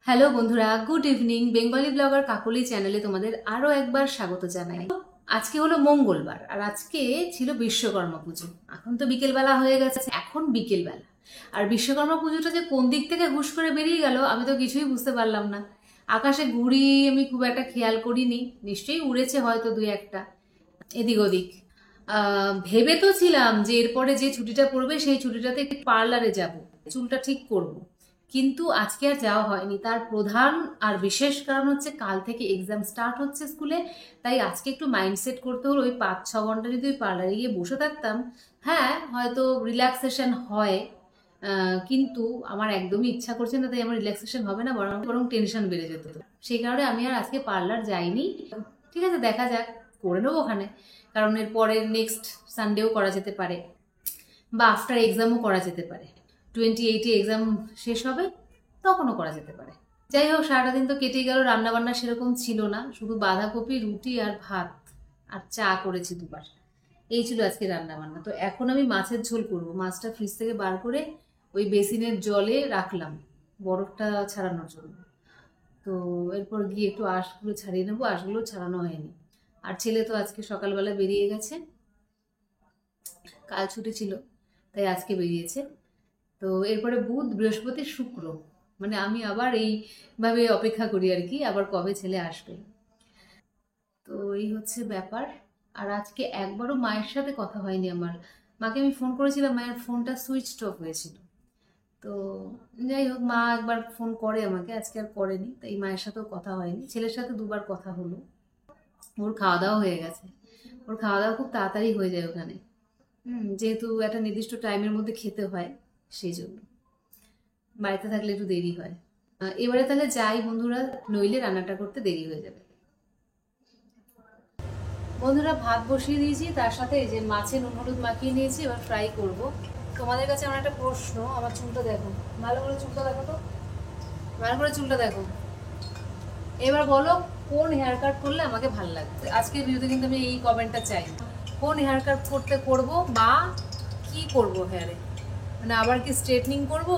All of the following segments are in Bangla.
হ্যালো বন্ধুরা, গুড ইভিনিং। বেঙ্গলি ব্লগার কাকলি চ্যানেলে তোমাদের আরো একবার স্বাগত জানাই। আজকে হলো মঙ্গলবার আর আজকে ছিল বিশ্বকর্মা পুজো। এখন তো বিকেলবেলা হয়ে গেছে, এখন বিকেলবেলা। আর বিশ্বকর্মা পুজোটা যে কোন দিক থেকে হুশ করে বেরিয়ে গেল আমি তো কিছুই বুঝতে পারলাম না। আকাশে ঘুড়ি আমি খুব একটা খেয়াল করিনি, নিশ্চয়ই উড়েছে হয়তো দুই একটা এদিক ওদিক। ভেবে তো ছিলাম যে এরপরে যে ছুটিটা পড়বে সেই ছুটিটাতে একটু পার্লারে যাব, চুলটা ঠিক করব, কিন্তু আজকে আর যাওয়া হয়নি। তার প্রধান আর বিশেষ কারণ হচ্ছে কাল থেকে এক্সাম স্টার্ট হচ্ছে স্কুলে। তাই আজকে একটু মাইন্ডসেট করতে হলো। ওই 5-6 ঘন্টা যদি ওই পার্লারে গিয়ে বসে থাকতাম, হ্যাঁ হয়তো রিল্যাক্সেশন হয়, কিন্তু আমার একদমই ইচ্ছা করছে না। তাই আমার রিল্যাক্সেশন হবে না, বরং বরং টেনশন বেড়ে যেত। সেই কারণে আমি আর আজকে পার্লার যাইনি। ঠিক আছে, দেখা যাক, করে নেবো ওখানে। কারণ এর পরের নেক্সট সানডেও করা যেতে পারে, বা আফটার এক্সামও করা যেতে পারে। 28-এ এক্সাম শেষ হবে, তখনও করা যেতে পারে। যাই হোক, সারাটা দিন তো কেটে গেল। রান্না বান্না সেরকম ছিল না, শুধু বাঁধাকপি, রুটি আর ভাত, আর চা করেছি দুবার। এই ছিল আজকে রান্না বান্না। তো এখন আমি মাছের ঝোল করব। মাছটা ফ্রিজ থেকে বার করে ওই বেসিনের জলে রাখলাম বরফটা ছাড়ানোর জন্য। তো এরপর গিয়ে একটু আঁশগুলো ছাড়িয়ে নেবো। আঁশগুলো ছাড়ানো হয়নি। আর ছেলে তো আজকে সকালবেলা বেরিয়ে গেছে, কাল ছুটি ছিল, তাই আজকে বেরিয়েছে। তো এরপরে বুধ, বৃহস্পতি, শুক্র, মানে আমি আবার এইভাবে অপেক্ষা করি আর কি, আবার কবে ছেলে আসবে। তো এই হচ্ছে ব্যাপার। আর আজকে একবারও মায়ের সাথে কথা হয়নি আমার। মাকে আমি ফোন করেছিলাম, মায়ের ফোনটা সুইচ অফ হয়েছিল। তো যাই হোক, মা একবার ফোন করে আমাকে, আজকে আর করেনি, তাই মায়ের সাথেও কথা হয়নি। ছেলের সাথে দুবার কথা হলো। ওর খাওয়া দাওয়া হয়ে গেছে। ওর খাওয়া দাওয়া খুব তাড়াতাড়ি হয়ে যায় ওখানে, যেহেতু একটা নির্দিষ্ট টাইমের মধ্যে খেতে হয়, সেই জন্য। বাড়িতে থাকলে একটু দেরি হয়। এবারে তাহলে যাই বন্ধুরা, নইলে রান্নাটা করতে দেরি হয়ে যাবে। বন্ধুরা, ভাত বসিয়ে দিয়েছি, তার সাথে এই যে মাছে নুন হলুদ মাখিয়ে নিয়েছি, এবার ফ্রাই করব। তোমাদের কাছে আমার একটা প্রশ্ন, আমার চুলটা দেখো, ভালো করে চুলটা দেখো তো, ভালো করে চুলটা দেখো। এবার বলো, কোন হেয়ার কাট করলে আমাকে ভালো লাগবে? আজকের ভিডিওতে কিন্তু আমি এই কমেন্টটা চাই। কোন হেয়ার কাট করব, বা কি করব হেয়ারে, মানে আবার কি স্ট্রেটনিং করব,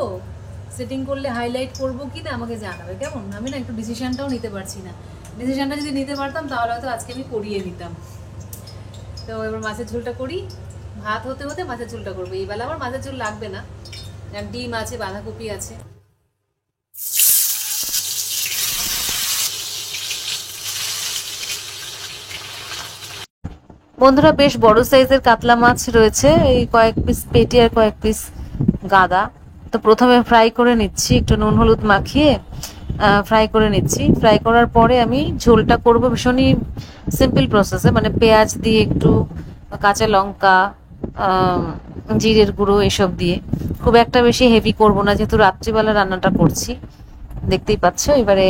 সেটিং করলে হাইলাইট করব কি না, আমাকে জানাবে কেমন। আমি না একটু ডিসিশনটাও নিতে পারছি না। ডিসিশনটা যদি নিতে পারতাম তাহলে হয়তো আজকে আমি করিয়ে দিতাম। তো এবার মাছের ঝোলটা করি। ভাত হতে হতে মাছের ঝোলটা করবো। এই বেলা আমার মাছের ঝোল লাগবে না, ডিম আছে, বাঁধাকপি আছে। বন্ধুরা, বেশ বড় সাইজের কাতলা মাছ রয়েছে, এই কয়েক পিস পেটি আর কয়েক পিস গাদা। তো প্রথমে ফ্রাই করে নিচ্ছি, একটু নুন হলুদ মাখিয়ে ফ্রাই করে নিচ্ছি। ফ্রাই করার পরে আমি ঝোলটা করব ভীষণই সিম্পল প্রসেসে, মানে পেঁয়াজ দিয়ে, একটু কাঁচা লঙ্কা, জিরের গুঁড়ো এসব দিয়ে। খুব একটা বেশি হেভি করব না, যেহেতু রাত্রিবেলা রান্নাটা করছি, দেখতেই পাচ্ছ। এবারে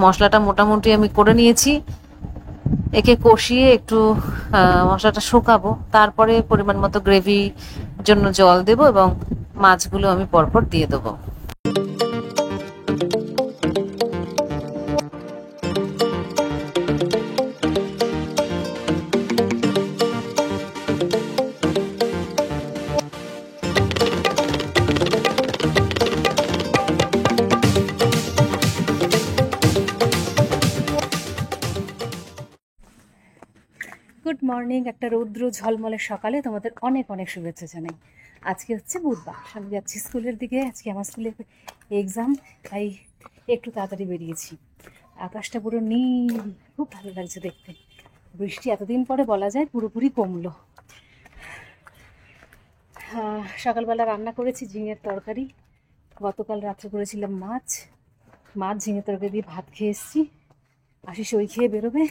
মশলাটা মোটামুটি আমি করে নিয়েছি। একে কষিয়ে একটু মশলাটা শুকাবো, তারপরে পরিমাণ মতো গ্রেভি জন্য জল দেব এবং মাছগুলো আমি পরপর দিয়ে দেবো। Good morning. একটা রৌদ্র ঝলমলে সকালে তোমাদের অনেক অনেক শুভেচ্ছা জানাই। আজকে হচ্ছে বুধবার, আমি যাচ্ছি স্কুলের দিকে। আজকে আমার স্কুলে এক্সাম, তাই একটু তাড়াতাড়ি বেরিয়েছি। আকাশটা পুরো নীল, খুব ভালো লাগছে দেখতে। বৃষ্টি এতদিন পরে বলা যায় পুরোপুরি কমলো। সকালবেলা রান্না করেছি ঝিঙের তরকারি, গতকাল রাত্রে করেছিলাম মাছ ঝিঙের তরকারি দিয়ে ভাত খেয়ে এসেছি। আশিস ওই খেয়ে বেরোবে।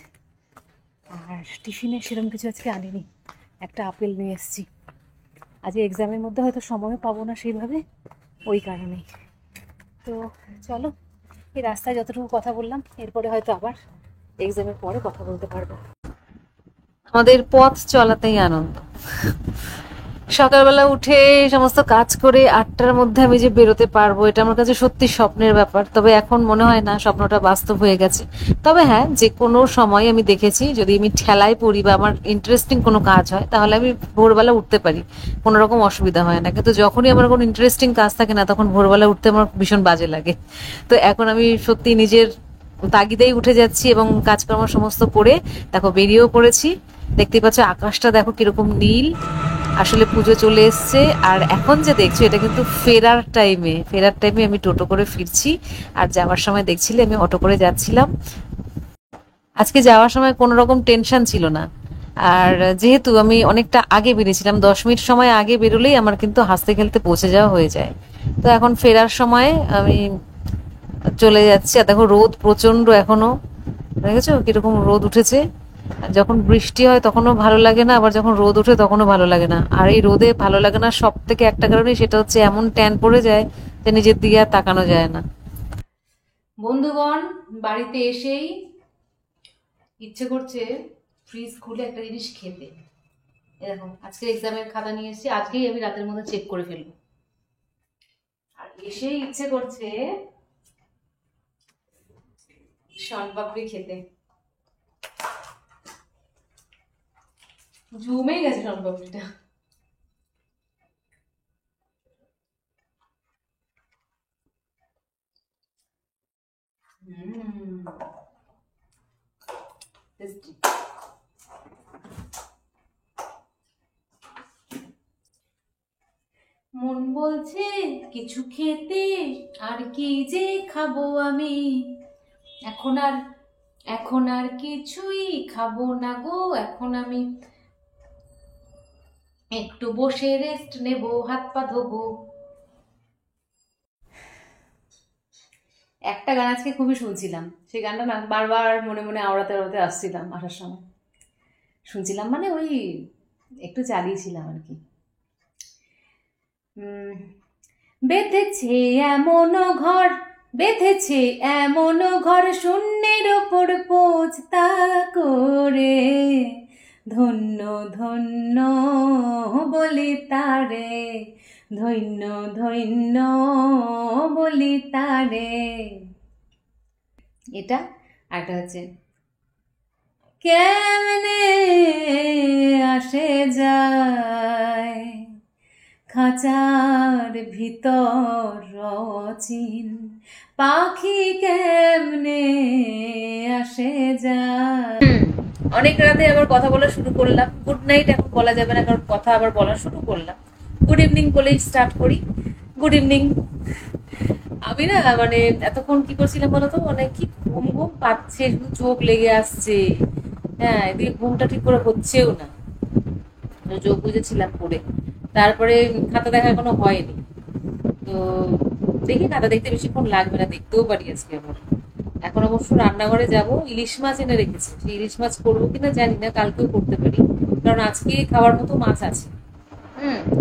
আর টিফিনে সেরকম কিছু আজকে আনিনি, একটা আপেল নিয়ে এসেছি। আজকে এক্সামের মধ্যে হয়তো সময় পাবো না সেইভাবে, ওই কারণেই। তো চলো, এই রাস্তায় যতটুকু কথা বললাম, এরপরে হয়তো আবার এক্সামের পরে কথা বলতে পারবো। আমাদের পথ চলাতেই আনন্দ। সকালবেলা উঠে সমস্ত কাজ করে 8টার মধ্যে আমি যে বেরোতে পারবো, এটা আমার কাছে সত্যি স্বপ্নের ব্যাপার। তবে এখন মনে হয় না স্বপ্নটা বাস্তব হয়ে গেছে। তবে হ্যাঁ, যে কোনো সময় আমি দেখেছি যদি আমি ঠেলায় পড়ি বা আমার ইন্টারেস্টিং কোনো কাজ হয় তাহলে আমি ভোরবেলা উঠতে পারি, কোনো রকম অসুবিধা হয় না। কিন্তু যখনই আমার কোনো ইন্টারেস্টিং কাজ থাকে না, তখন ভোরবেলা উঠতে আমার ভীষণ বাজে লাগে। তো এখন আমি সত্যি নিজের তাগিদেই উঠে যাচ্ছি এবং কাজকর্ম সমস্ত করে দেখো বেরিয়েও পড়েছি। দেখতেই পাচ্ছ আকাশটা দেখো কিরকম নীল। আসলে পুজো চলে এসছে। আর এখন যে দেখছো এটা কিন্তু ফেরার টাইমে আমি টোটো করে ফিরছি। আর যাওয়ার সময় দেখছিলে আমি অটো করে যাচ্ছিলাম। আজকে যাওয়ার সময় কোনো রকম টেনশন ছিল না। আর যেহেতু আমি অনেকটা আগে বেরিয়েছিলাম, 10 মিনিট সময় আগে বেরোলেই আমার কিন্তু হাসতে খেলতে পৌঁছে যাওয়া হয়ে যায়। তো এখন ফেরার সময় আমি চলে যাচ্ছি। আর দেখো রোদ প্রচন্ড এখনো, দেখেছো কিরকম রোদ উঠেছে। আর যখন বৃষ্টি হয় তখনও ভালো লাগে না, আবার যখন রোদ ওঠে তখনও ভালো লাগে না। আর এই রোদে ভালো লাগে না সব থেকে একটা কারণে, সেটা হচ্ছে এমন ট্যান পড়ে যায় যে নিজের দিকে আর তাকানো যায় না। বন্ধুগণ, বাড়িতে এসেই ইচ্ছে করছে ফ্রিজ খুলে একটা জিনিস খেতে। এরকম আজকে এক্সামের খাতা নিয়ে এসেছি, আজকেই আমি রাতের মধ্যে চেক করে ফেলবো। আর এসেই ইচ্ছে করছে শনপাপড়ি খেতে। জমে গেছে শনপাপড়িটা। টেস্টি। মন বলছে কিছু খেতে, আর কি যে খাবো আমি। এখন আর এখন আর কিছুই খাবো না গো। এখন আমি একটু বসে রেস্ট নেব, হাত পা ধোবো। একটা গান আজকে খুবই শুনছিলাম, সেই গানটা না বারবার মনে মনে আওড়াতে আওড়াতে আসছিলাম আসার সময়। শুনছিলাম মানে ওই একটু চালিয়েছিলাম আর কি। বেঁধেছে এমন ঘর, বেঁধেছে এমন ঘর, শূন্যের ওপর পোছতা করে। ধন্য ধন্য বলি তারে, ধন্য ধন্য বলি তারে। এটা আরেকটা হচ্ছে কেমনে আসে যায় খাঁচার ভিতর রচিন, পাখি কেমনে আসে যায়। অনেক রাতে আবার কথা বলা শুরু করলাম। গুড নাইট এখন বলা যাবে না, কারণ কথা আবার বলা শুরু করলাম। গুড ইভিনিং বলেই স্টার্ট করি। Good evening. আমি না মানে এতক্ষণ কি করছিলাম বলতো, মানে কি ঘুম ঘুম পাচ্ছে, শুধু চোখ লেগে আসছে। হ্যাঁ, এদিকে ঘুমটা ঠিক করে হচ্ছেও না। চোখ বুঝেছিলাম পড়ে। তারপরে খাতা দেখা এখনো হয়নি। তো দেখি খাতা দেখতে বেশিক্ষণ লাগবে না, দেখতেও পারি আজকে আবার। এখন অবশ্য রান্নাঘরে যাব, ইলিশ মাছ এনে রেখেছি। সেই ইলিশ মাছ করবো কিনা জানি না, কালকেও করতে পারি, কারণ আজকে খাওয়ার মতো মাছ আছে।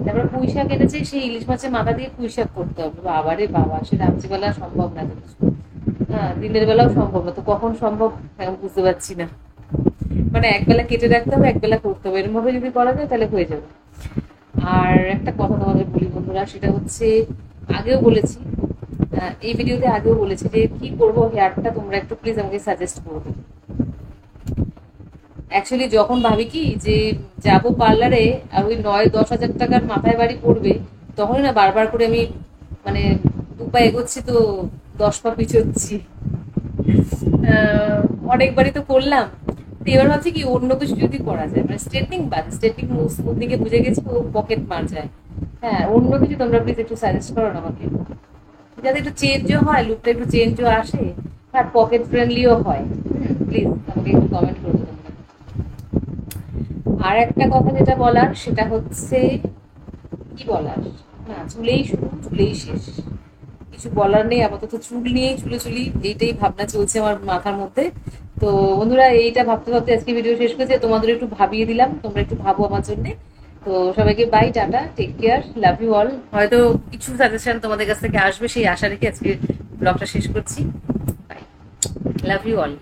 তারপর পুঁই শাক এনেছে, সেই ইলিশ মাছের মাথা দিয়ে পুঁই শাক করতে হবে। বাবা রে বাবা, সে রাত্রিবেলা সম্ভব না কিছু। হ্যাঁ, দিনের বেলাও সম্ভব না, তো কখন সম্ভব এখন বুঝতে পারছি না। মানে একবেলা কেটে রাখতে হবে, একবেলা করতে হবে, এরকম ভাবে যদি করা যায় তাহলে হয়ে যাবে। আর একটা কথা তোমাদের বলি বন্ধুরা, সেটা হচ্ছে আগেও বলেছি, এই ভিডিওতে আগেও বলেছি যে কি করবো হেয়ারটা, তোমরা একটু প্লিজ আমাকে সাজেস্ট করবে। অ্যাকচুয়ালি যখন ভাবি কি যে যাবো পার্লারে আর ওই 9-10 হাজার টাকার মাথায় বাড়ি পড়বে, তখনই না বারবার করে আমি মানে 2 পা এগোচ্ছি তো 10 পা পিছোচ্ছি। অনেকবারই তো করলাম। তো এবার ভাবছি কি অন্য কিছু যদি করা যায়, মানে স্ট্রেটনিং বাদ, স্ট্রেটনিং দিকে বুঝে গেছি ও পকেট মার যায়। হ্যাঁ, অন্য কিছু তোমরা প্লিজ একটু সাজেস্ট করো না আমাকে, যাতে একটু চেঞ্জও হয়, লুকটা একটু চেঞ্জও আসে, আর পকেট ফ্রেন্ডলিও হয়। প্লিজ আমাকে একটু কমেন্ট করবে তোমরা। আর একটা কথা যেটা বলার, সেটা হচ্ছে কি বলার, না চুলেই শুরু চুলেই শেষ, কিছু বলার নেই আপাতত। চুল নিয়েই চুলি এইটাই ভাবনা চলছে আমার মাথার মধ্যে। তো বন্ধুরা, এইটা ভাবতে ভাবতে আজকে ভিডিও শেষ করছি। তোমাদের একটু ভাবিয়ে দিলাম, তোমরা একটু ভাবো আমার জন্য। তো সবাইকে bye, tata, take care, love you all. হয়তো কিছু সাজেশন তোমাদের কাছ থেকে আসবে, সেই আশা রেখে আজকে ব্লগটা শেষ করছি। Bye, love you all.